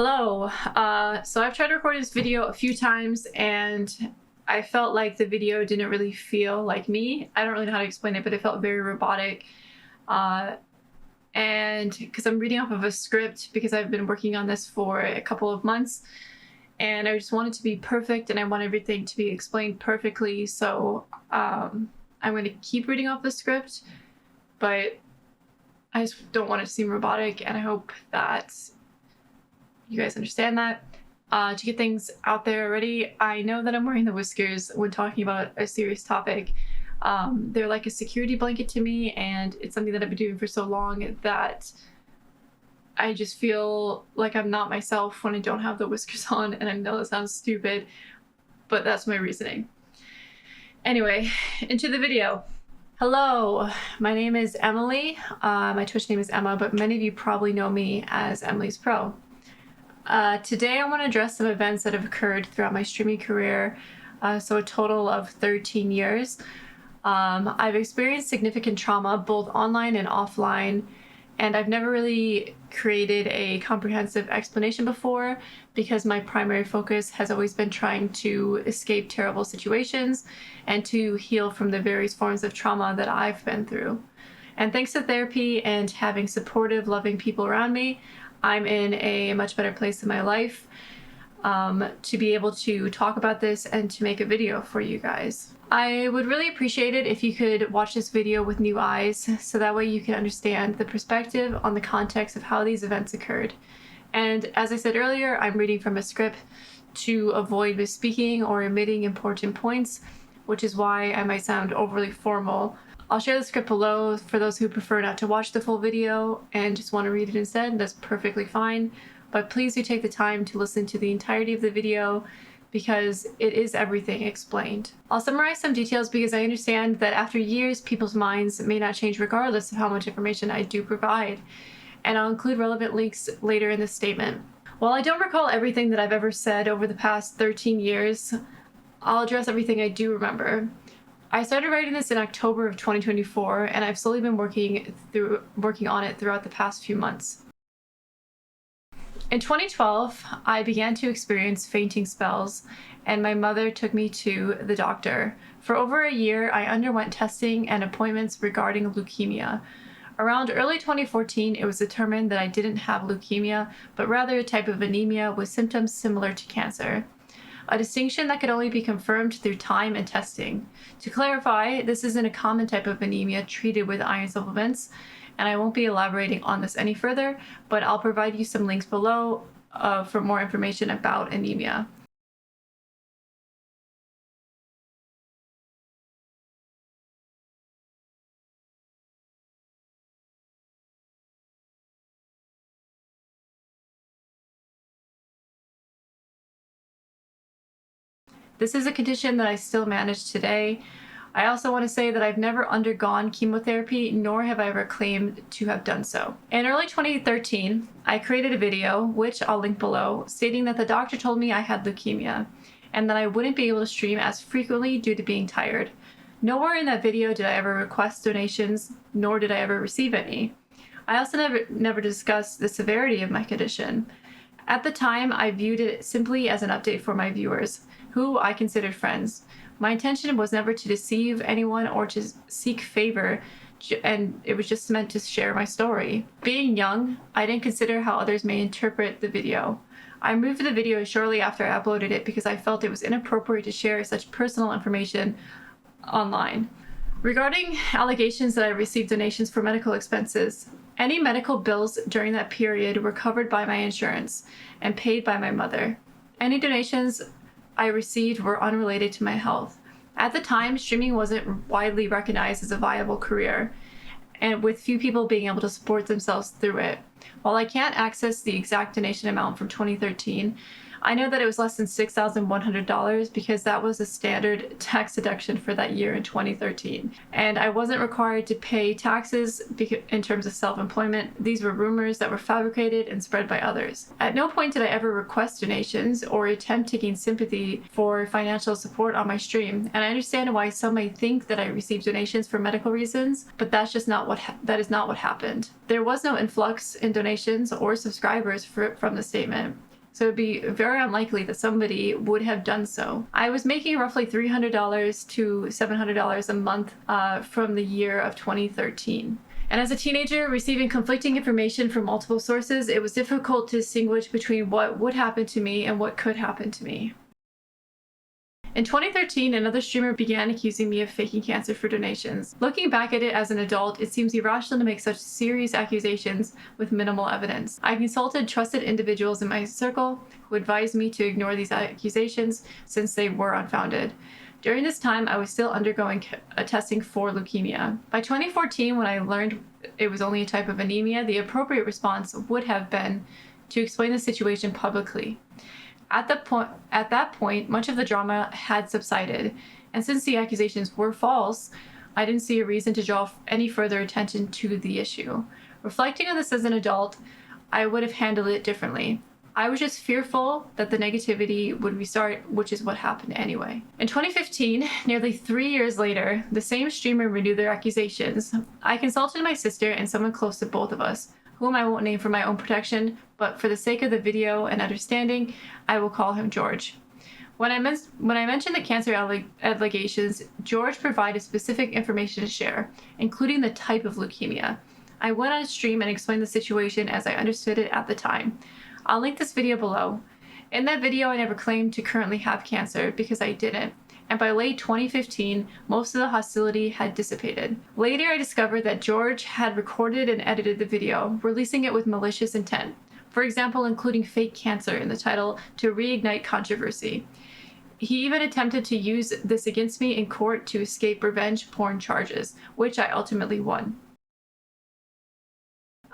Hello. So I've tried recording this video a few times and I felt like the video didn't really feel like me. I don't really know how to explain it, but it felt very robotic. And because I'm reading off of a script because I've been working on this for a couple of months and I just want it to be perfect and I want everything to be explained perfectly. So I'm going to keep reading off the script, but I just don't want it to seem robotic, and I hope that you guys understand that. To get things out there already, I know that I'm wearing the whiskers when talking about a serious topic. They're like a security blanket to me, and it's something that I've been doing for so long that I just feel like I'm not myself when I don't have the whiskers on, and I know that sounds stupid, but that's my reasoning. Anyway, into the video. Hello, my name is Emily. My Twitch name is Emma, but many of you probably know me as Emily's Pro. Today I want to address some events that have occurred throughout my streaming career, so a total of 13 years. I've experienced significant trauma both online and offline, and I've never really created a comprehensive explanation before because my primary focus has always been trying to escape terrible situations and to heal from the various forms of trauma that I've been through. And thanks to therapy and having supportive, loving people around me, I'm in a much better place in my life to be able to talk about this and to make a video for you guys. I would really appreciate it if you could watch this video with new eyes, so that way you can understand the perspective on the context of how these events occurred. And as I said earlier, I'm reading from a script to avoid misspeaking or omitting important points, which is why I might sound overly formal. I'll share the script below for those who prefer not to watch the full video and just want to read it instead. That's perfectly fine, but please do take the time to listen to the entirety of the video because it is everything explained. I'll summarize some details because I understand that after years, people's minds may not change regardless of how much information I do provide, and I'll include relevant links later in this statement. While I don't recall everything that I've ever said over the past 13 years, I'll address everything I do remember. I started writing this in October of 2024, and I've slowly been working on it throughout the past few months. In 2012, I began to experience fainting spells, and my mother took me to the doctor. For over a year, I underwent testing and appointments regarding leukemia. Around early 2014, it was determined that I didn't have leukemia, but rather a type of anemia with symptoms similar to cancer. A distinction that could only be confirmed through time and testing. To clarify, this isn't a common type of anemia treated with iron supplements, and I won't be elaborating on this any further, but I'll provide you some links below for more information about anemia. This is a condition that I still manage today. I also want to say that I've never undergone chemotherapy, nor have I ever claimed to have done so. In early 2013, I created a video, which I'll link below, stating that the doctor told me I had leukemia, and that I wouldn't be able to stream as frequently due to being tired. Nowhere in that video did I ever request donations, nor did I ever receive any. I also never discussed the severity of my condition. At the time, I viewed it simply as an update for my viewers, who I considered friends. My intention was never to deceive anyone or to seek favor, and it was just meant to share my story. Being young, I didn't consider how others may interpret the video. I removed the video shortly after I uploaded it because I felt it was inappropriate to share such personal information online. Regarding allegations that I received donations for medical expenses, any medical bills during that period were covered by my insurance and paid by my mother. Any donations I received were unrelated to my health. At the time, streaming wasn't widely recognized as a viable career, and with few people being able to support themselves through it. While I can't access the exact donation amount from 2013, I know that it was less than $6,100 because that was a standard tax deduction for that year in 2013. And I wasn't required to pay taxes in terms of self-employment. These were rumors that were fabricated and spread by others. At no point did I ever request donations or attempt to gain sympathy for financial support on my stream. And I understand why some may think that I received donations for medical reasons, but that is not what happened. There was no influx in donations or subscribers from the statement. so it'd be very unlikely that somebody would have done so. I was making roughly $300 to $700 a month from the year of 2013. And as a teenager, receiving conflicting information from multiple sources, it was difficult to distinguish between what would happen to me and what could happen to me. In 2013, another streamer began accusing me of faking cancer for donations. Looking back at it as an adult, it seems irrational to make such serious accusations with minimal evidence. I consulted trusted individuals in my circle who advised me to ignore these accusations since they were unfounded. During this time, I was still undergoing testing for leukemia. By 2014, when I learned it was only a type of anemia, the appropriate response would have been to explain the situation publicly. At that point, much of the drama had subsided, and since the accusations were false, I didn't see a reason to draw any further attention to the issue. Reflecting on this as an adult, I would have handled it differently. I was just fearful that the negativity would restart, which is what happened anyway. In 2015, nearly 3 years later, the same streamer renewed their accusations. I consulted my sister and someone close to both of us, whom I won't name for my own protection, but for the sake of the video and understanding, I will call him George. When I mentioned the cancer allegations, George provided specific information to share, including the type of leukemia. I went on stream and explained the situation as I understood it at the time. I'll link this video below. In that video, I never claimed to currently have cancer because I didn't. And by late 2015, most of the hostility had dissipated. Later, I discovered that George had recorded and edited the video, releasing it with malicious intent. For example, including fake cancer in the title to reignite controversy. He even attempted to use this against me in court to escape revenge porn charges, which I ultimately won.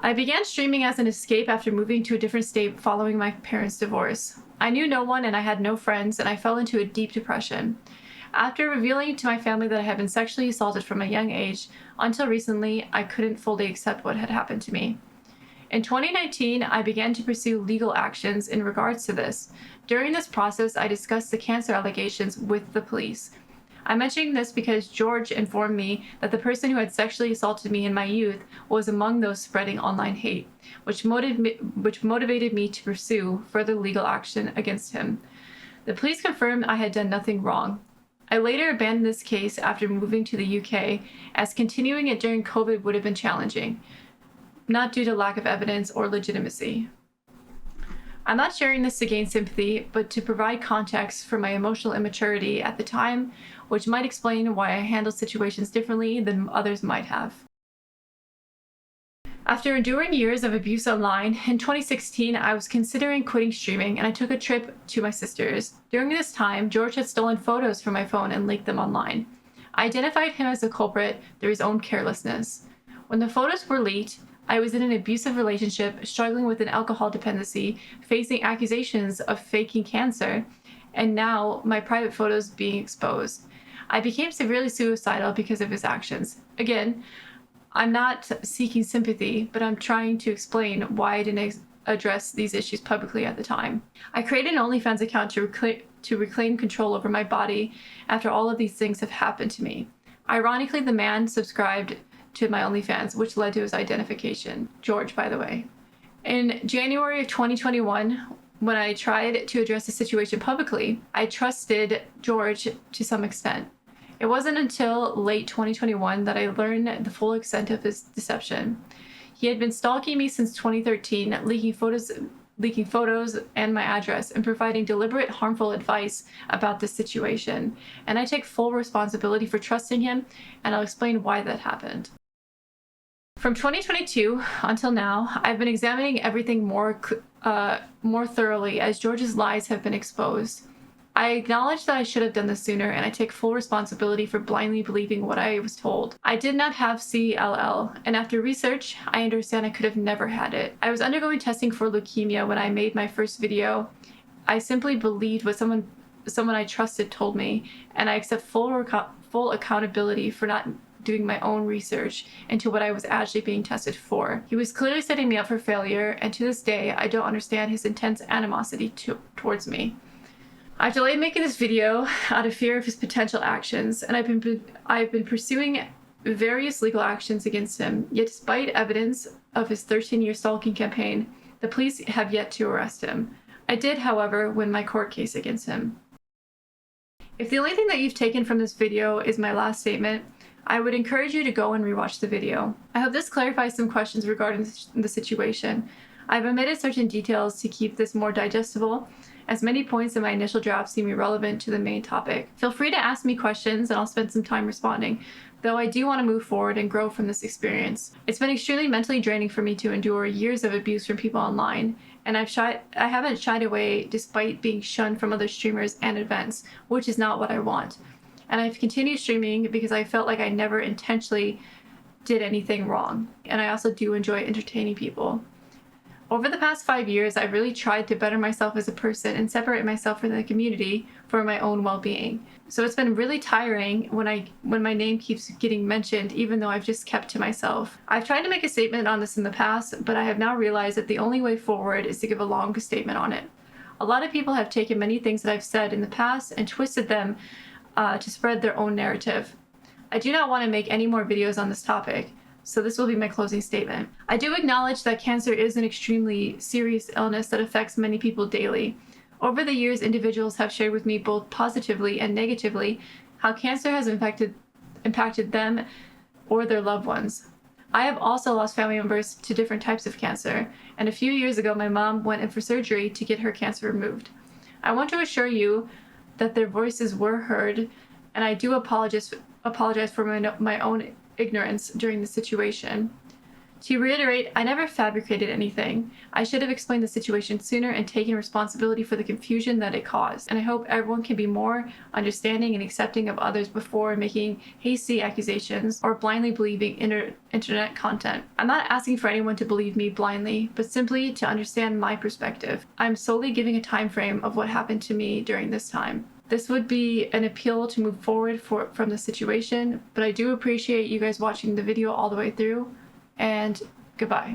I began streaming as an escape after moving to a different state following my parents' divorce. I knew no one and I had no friends, and I fell into a deep depression. After revealing to my family that I had been sexually assaulted from a young age, until recently, I couldn't fully accept what had happened to me. In 2019, I began to pursue legal actions in regards to this. During this process, I discussed the cancer allegations with the police. I'm mentioning this because George informed me that the person who had sexually assaulted me in my youth was among those spreading online hate, which motivated me to pursue further legal action against him. The police confirmed I had done nothing wrong. I later abandoned this case after moving to the UK, as continuing it during COVID would have been challenging, not due to lack of evidence or legitimacy. I'm not sharing this to gain sympathy, but to provide context for my emotional immaturity at the time, which might explain why I handled situations differently than others might have. After enduring years of abuse online, in 2016, I was considering quitting streaming and I took a trip to my sister's. During this time, George had stolen photos from my phone and leaked them online. I identified him as the culprit through his own carelessness. When the photos were leaked, I was in an abusive relationship, struggling with an alcohol dependency, facing accusations of faking cancer, and now my private photos being exposed. I became severely suicidal because of his actions. Again, I'm not seeking sympathy, but I'm trying to explain why I didn't address these issues publicly at the time. I created an OnlyFans account to reclaim control over my body after all of these things have happened to me. Ironically, the man subscribed to my OnlyFans, which led to his identification. George, by the way. In January of 2021, when I tried to address the situation publicly, I trusted George to some extent. It wasn't until late 2021 that I learned the full extent of his deception. He had been stalking me since 2013, leaking photos and my address, and providing deliberate, harmful advice about this situation. And I take full responsibility for trusting him, and I'll explain why that happened. From 2022 until now, I've been examining everything more thoroughly as George's lies have been exposed. I acknowledge that I should have done this sooner, and I take full responsibility for blindly believing what I was told. I did not have CLL, and after research, I understand I could have never had it. I was undergoing testing for leukemia when I made my first video. I simply believed what someone I trusted told me, and I accept full accountability for not doing my own research into what I was actually being tested for. He was clearly setting me up for failure, and to this day, I don't understand his intense animosity towards me. I've delayed making this video out of fear of his potential actions, and I've been pursuing various legal actions against him, yet despite evidence of his 13-year stalking campaign, the police have yet to arrest him. I did, however, win my court case against him. If the only thing that you've taken from this video is my last statement, I would encourage you to go and rewatch the video. I hope this clarifies some questions regarding the situation. I've omitted certain details to keep this more digestible, as many points in my initial draft seem irrelevant to the main topic. Feel free to ask me questions and I'll spend some time responding, though I do want to move forward and grow from this experience. It's been extremely mentally draining for me to endure years of abuse from people online, and I haven't shied away despite being shunned from other streamers and events, which is not what I want. And I've continued streaming because I felt like I never intentionally did anything wrong, and I also do enjoy entertaining people. Over the past 5 years, I've really tried to better myself as a person and separate myself from the community for my own well-being. So it's been really tiring when my name keeps getting mentioned, even though I've just kept to myself. I've tried to make a statement on this in the past, but I have now realized that the only way forward is to give a long statement on it. A lot of people have taken many things that I've said in the past and twisted them to spread their own narrative. I do not want to make any more videos on this topic, so this will be my closing statement. I do acknowledge that cancer is an extremely serious illness that affects many people daily. Over the years, individuals have shared with me both positively and negatively how cancer has impacted them or their loved ones. I have also lost family members to different types of cancer, and a few years ago my mom went in for surgery to get her cancer removed. I want to assure you that their voices were heard, and I do apologize for my own ignorance during the situation. To reiterate, I never fabricated anything. I should have explained the situation sooner and taken responsibility for the confusion that it caused, and I hope everyone can be more understanding and accepting of others before making hasty accusations or blindly believing internet content. I'm not asking for anyone to believe me blindly, but simply to understand my perspective. I'm solely giving a time frame of what happened to me during this time. This would be an appeal to move forward from the situation, but I do appreciate you guys watching the video all the way through, and goodbye.